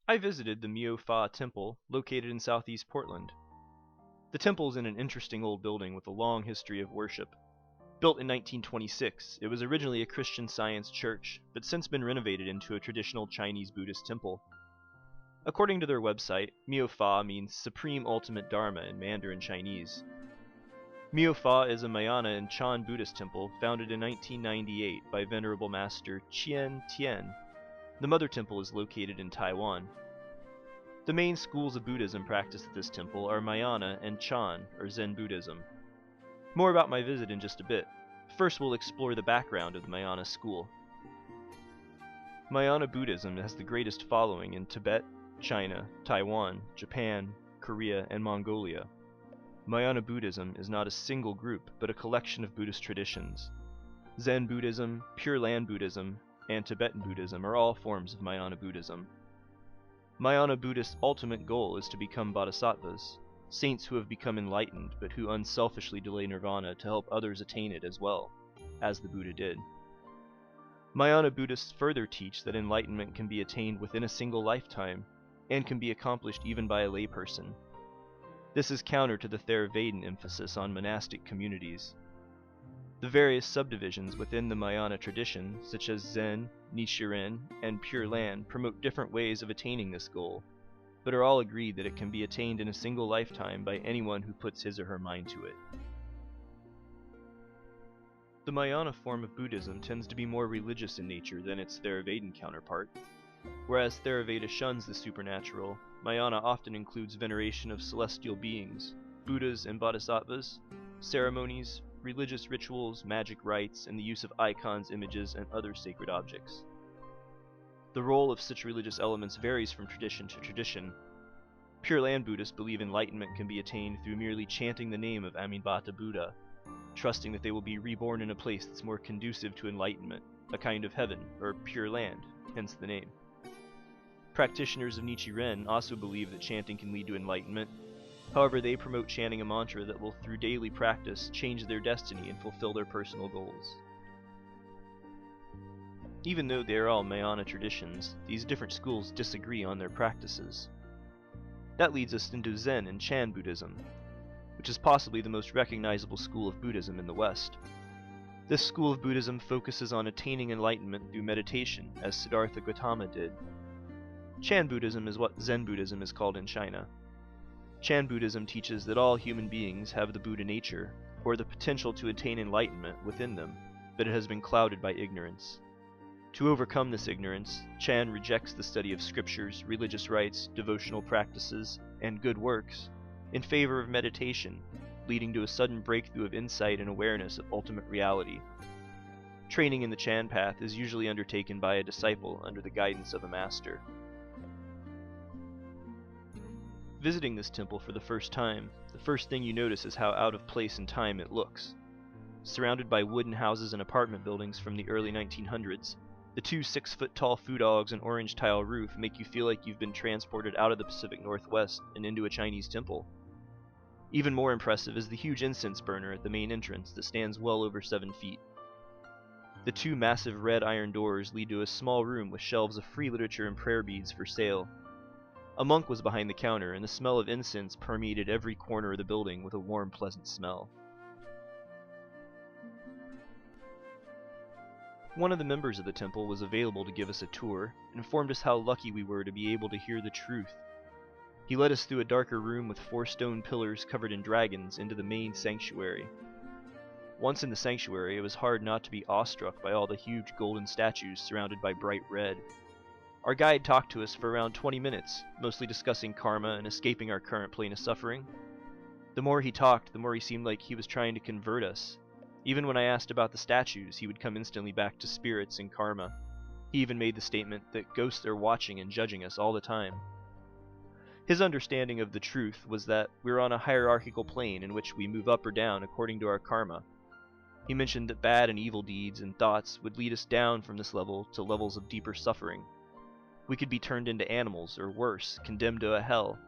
I visited the Miao temple located in southeast Portland. The temple is in an interesting old building with a long history of worship. Built in 1926, it was originally a Christian Science church, but since been renovated into a traditional Chinese Buddhist temple. According to their website, Miao means Supreme Ultimate Dharma in Mandarin Chinese. Miao is a Mahayana and Chan Buddhist temple founded in 1998 by Venerable Master Qian Tian. The mother temple is located in Taiwan. The main schools of Buddhism practiced at this temple are Mahayana and Chan, or Zen Buddhism. More about my visit in just a bit. First we'll explore the background of the Mahayana school. Mahayana Buddhism has the greatest following in Tibet, China, Taiwan, Japan, Korea, and Mongolia. Mahayana Buddhism is not a single group, but a collection of Buddhist traditions. Zen Buddhism, Pure Land Buddhism, and Tibetan Buddhism are all forms of Mahayana Buddhism. Mahayana Buddhist ultimate goal is to become bodhisattvas, saints who have become enlightened but who unselfishly delay nirvana to help others attain it as well, as the Buddha did. Mahayana Buddhists further teach that enlightenment can be attained within a single lifetime, and can be accomplished even by a layperson. This is counter to the Theravadan emphasis on monastic communities. The various subdivisions within the Mahayana tradition, such as Zen, Nichiren, and Pure Land, promote different ways of attaining this goal, but are all agreed that it can be attained in a single lifetime by anyone who puts his or her mind to it. The Mahayana form of Buddhism tends to be more religious in nature than its Theravadan counterpart. Whereas Theravada shuns the supernatural, Mahayana often includes veneration of celestial beings, Buddhas and Bodhisattvas, ceremonies, religious rituals, magic rites, and the use of icons, images, and other sacred objects. The role of such religious elements varies from tradition to tradition. Pure Land Buddhists believe enlightenment can be attained through merely chanting the name of Amitabha Buddha, trusting that they will be reborn in a place that's more conducive to enlightenment, a kind of heaven, or Pure Land, hence the name. Practitioners of Nichiren also believe that chanting can lead to enlightenment. However, they promote chanting a mantra that will, through daily practice, change their destiny and fulfill their personal goals. Even though they are all Mahayana traditions, these different schools disagree on their practices. That leads us into Zen and Chan Buddhism, which is possibly the most recognizable school of Buddhism in the West. This school of Buddhism focuses on attaining enlightenment through meditation, as Siddhartha Gautama did. Chan Buddhism is what Zen Buddhism is called in China. Chan Buddhism teaches that all human beings have the Buddha nature, or the potential to attain enlightenment within them, but it has been clouded by ignorance. To overcome this ignorance, Chan rejects the study of scriptures, religious rites, devotional practices, and good works, in favor of meditation, leading to a sudden breakthrough of insight and awareness of ultimate reality. Training in the Chan path is usually undertaken by a disciple under the guidance of a master. Visiting this temple for the first time, the first thing you notice is how out of place in time it looks. Surrounded by wooden houses and apartment buildings from the early 1900s, the two 6-foot-tall fudogs and orange tile roof make you feel like you've been transported out of the Pacific Northwest and into a Chinese temple. Even more impressive is the huge incense burner at the main entrance that stands well over 7 feet. The two massive red iron doors lead to a small room with shelves of free literature and prayer beads for sale. A monk was behind the counter, and the smell of incense permeated every corner of the building with a warm, pleasant smell. One of the members of the temple was available to give us a tour, and informed us how lucky we were to be able to hear the truth. He led us through a darker room with 4 stone pillars covered in dragons into the main sanctuary. Once in the sanctuary, it was hard not to be awestruck by all the huge golden statues surrounded by bright red. Our guide talked to us for around 20 minutes, mostly discussing karma and escaping our current plane of suffering. The more he talked, the more he seemed like he was trying to convert us. Even when I asked about the statues, he would come instantly back to spirits and karma. He even made the statement that ghosts are watching and judging us all the time. His understanding of the truth was that we're on a hierarchical plane in which we move up or down according to our karma. He mentioned that bad and evil deeds and thoughts would lead us down from this level to levels of deeper suffering. We could be turned into animals, or worse, condemned to a hell.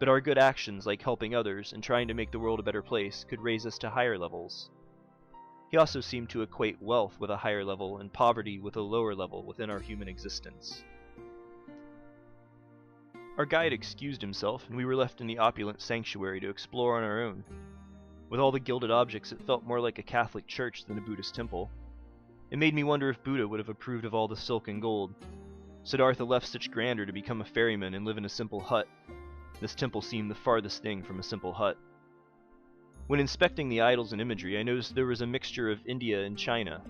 But our good actions, like helping others and trying to make the world a better place, could raise us to higher levels. He also seemed to equate wealth with a higher level and poverty with a lower level within our human existence. Our guide excused himself, and we were left in the opulent sanctuary to explore on our own. With all the gilded objects, it felt more like a Catholic church than a Buddhist temple. It made me wonder if Buddha would have approved of all the silk and gold. Siddhartha left such grandeur to become a ferryman and live in a simple hut. This temple seemed the farthest thing from a simple hut. When inspecting the idols and imagery, I noticed there was a mixture of India and China.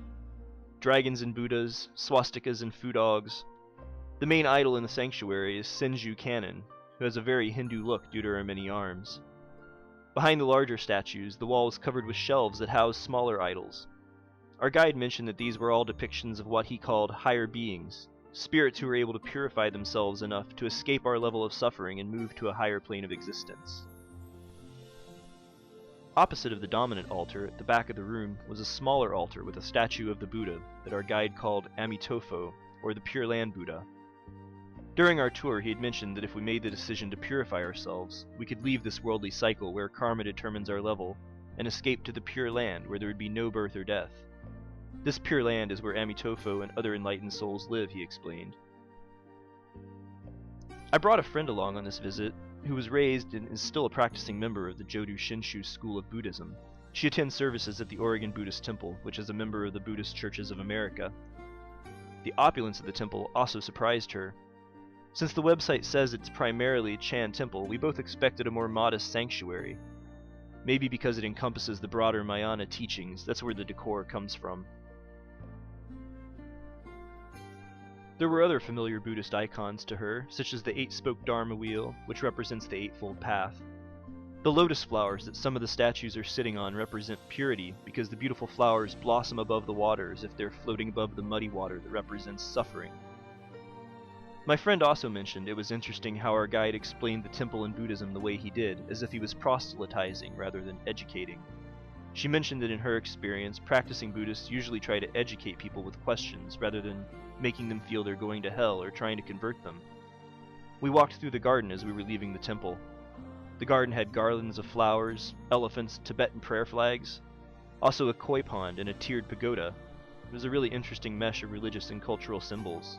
Dragons and Buddhas, swastikas and food dogs. The main idol in the sanctuary is Senju Kannon, who has a very Hindu look due to her many arms. Behind the larger statues, the wall is covered with shelves that house smaller idols. Our guide mentioned that these were all depictions of what he called higher beings, spirits who were able to purify themselves enough to escape our level of suffering and move to a higher plane of existence. Opposite of the dominant altar, at the back of the room, was a smaller altar with a statue of the Buddha that our guide called Amitofo, or the Pure Land Buddha. During our tour, he had mentioned that if we made the decision to purify ourselves, we could leave this worldly cycle where karma determines our level, and escape to the Pure Land where there would be no birth or death. This Pure Land is where Amitofo and other enlightened souls live, he explained. I brought a friend along on this visit, who was raised and is still a practicing member of the Jodo Shinshu school of Buddhism. She attends services at the Oregon Buddhist Temple, which is a member of the Buddhist Churches of America. The opulence of the temple also surprised her. Since the website says it's primarily a Chan temple, we both expected a more modest sanctuary. Maybe because it encompasses the broader Mahayana teachings, that's where the decor comes from. There were other familiar Buddhist icons to her, such as the 8-spoke Dharma wheel, which represents the Eightfold Path. The lotus flowers that some of the statues are sitting on represent purity, because the beautiful flowers blossom above the water as if they're floating above the muddy water that represents suffering. My friend also mentioned it was interesting how our guide explained the temple in Buddhism the way he did, as if he was proselytizing rather than educating. She mentioned that in her experience, practicing Buddhists usually try to educate people with questions rather than making them feel they're going to hell or trying to convert them. We walked through the garden as we were leaving the temple. The garden had garlands of flowers, elephants, Tibetan prayer flags, also a koi pond and a tiered pagoda. It was a really interesting mesh of religious and cultural symbols.